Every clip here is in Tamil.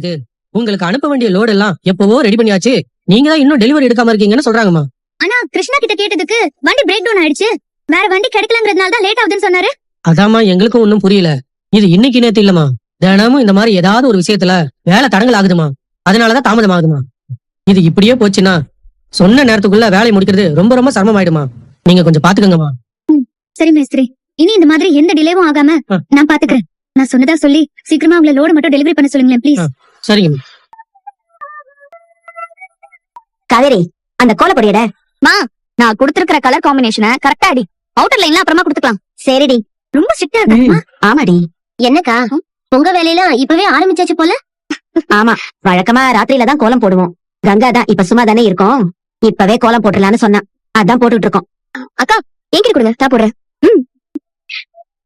இது உங்களுக்கு அனுப்ப வேண்டிய லோடு எல்லாம் எப்பவோ ரெடி பண்ணியாச்சு. நீங்க தான் இன்னும் டெலிவரி எடுக்காம இருக்கீங்கன்னு சொல்றாங்கம்மா. ஆனா கிருஷ்ணா கிட்ட கேட்டதுக்கு வண்டி பிரேக் டவுன் ஆயிடுச்சு, வேற வண்டி கிடைக்கலங்கிறதுனால தான் லேட் ஆகுதுன்னு சொன்னாரு. அதாம்மா எங்களுக்கும் ஒண்ணும் புரியல. இது இன்னைக்கு நேத்து இல்லம்மா, தினமும் இந்த மாதிரி ஏதாவது ஒரு விஷயத்துல வேலை தடங்கல் ஆகுதுமா. அதனாலதான் தாமதம் ஆகுதுமா. இது இப்படியே போச்சுன்னா சொன்ன நேரத்துக்குள்ள வேலையை முடிக்கிறது ரொம்ப ரொம்ப சிரமம் ஆயிடுமா. நீங்க கொஞ்சம் பாத்துக்கங்கம்மா. சரி மேஸ்திரி, இனி இந்த மாதிரி எந்த டிலேவும் ஆகாம நான் பாத்துக்கிறேன். நான் சொன்னதா சொல்லி சீக்கிரமா அவங்கள லோடு மட்டும் டெலிவரி பண்ண சொல்லுங்களேன் ப்ளீஸ். சரிங்க காவேரி, அந்த கோலப்பொடியட மா, நான் கொடுத்திருக்கிற கலர் காம்பினேஷனை கரெக்டா அடி. அவுட்டர் லைன்ல அப்புறமா கொடுத்துக்கலாம். சரிடி. ரொம்ப ஸ்ட்ரிக்ட்டா இருக்கா? ஆமாடி. என்னக்கா உங்க வேலையெல்லாம் இப்பவே ஆரம்பிச்சாச்சு போல. ஆமா, வழக்கமா ராத்திரியில தான் கோலம் போடுவோம். கங்கா தான் இப்ப சும்மா தானே இருக்கோம், இப்பவே கோலம் போட்டுலான்னு சொன்னா, அதான் போட்டுட்டு இருக்கோம். அக்கா என்கிட்ட கொடுங்க, நான் போடுறேன்.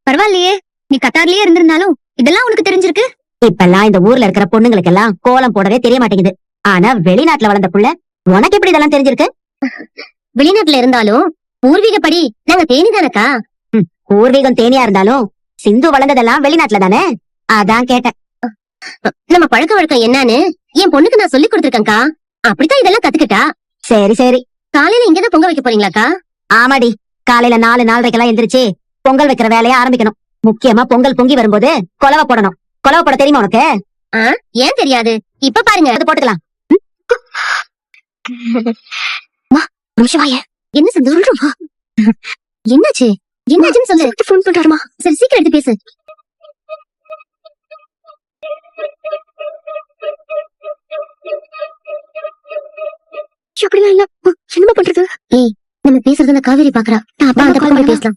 பரவாயில்லையே, நீ கத்தார்லயே இருந்திருந்தாலும் இதெல்லாம் உனக்கு தெரிஞ்சிருக்கு. இப்பெல்லாம் இந்த ஊர்ல இருக்கிற பொண்ணுங்களுக்கு எல்லாம் கோலம் போடவே தெரிய மாட்டேங்குது. ஆனா வெளிநாட்டுல வளர்ந்த புள்ள, உனக்கு எப்படி இதெல்லாம் தெரிஞ்சிருக்கு? வெளிநாட்டுல இருந்தாலும் பூர்வீகப்படி நாங்க தேனிதானக்கா. பூர்வீகம் தேனியா இருந்தாலும் சிந்து வளர்ந்ததெல்லாம் வெளிநாட்டுல தானே, அதான் கேட்டேன். நம்ம பழக்க வழக்கம் என்னன்னு என் பொண்ணுக்கு நான் சொல்லி கொடுத்துருக்கேன்க்கா. அப்படித்தான் இதெல்லாம் கத்துக்கிட்டா. சரி சரி. காலையில இங்கதான் பொங்க வைக்க போறீங்களாக்கா? ஆமாடி, காலையில 4:30 எந்திரிச்சு பொங்கல் வைக்கிற வேலையை ஆரம்பிக்கணும். முக்கியமா பொங்கல் பொங்கி வரும்போது கொலவை போடணும். கொலவை போட தெரியுமா உனக்கு? ஏன் தெரியாது, இப்ப பாருங்க. அது போட்டுக்கலாம். என்ன சொல்றா? என்னாச்சு என்னாச்சுன்னு சொல்லு. போன் பண்றாருமா. சரி சீக்கிரம் எடுத்து பேசு. அப்படிலாம் இல்ல, என்னமா பண்றது? ஏய், நம்ம பேசுறதுல காவேரி பாக்குறா. நான் அப்பா அந்த பக்கம் போய் பேசலாம்.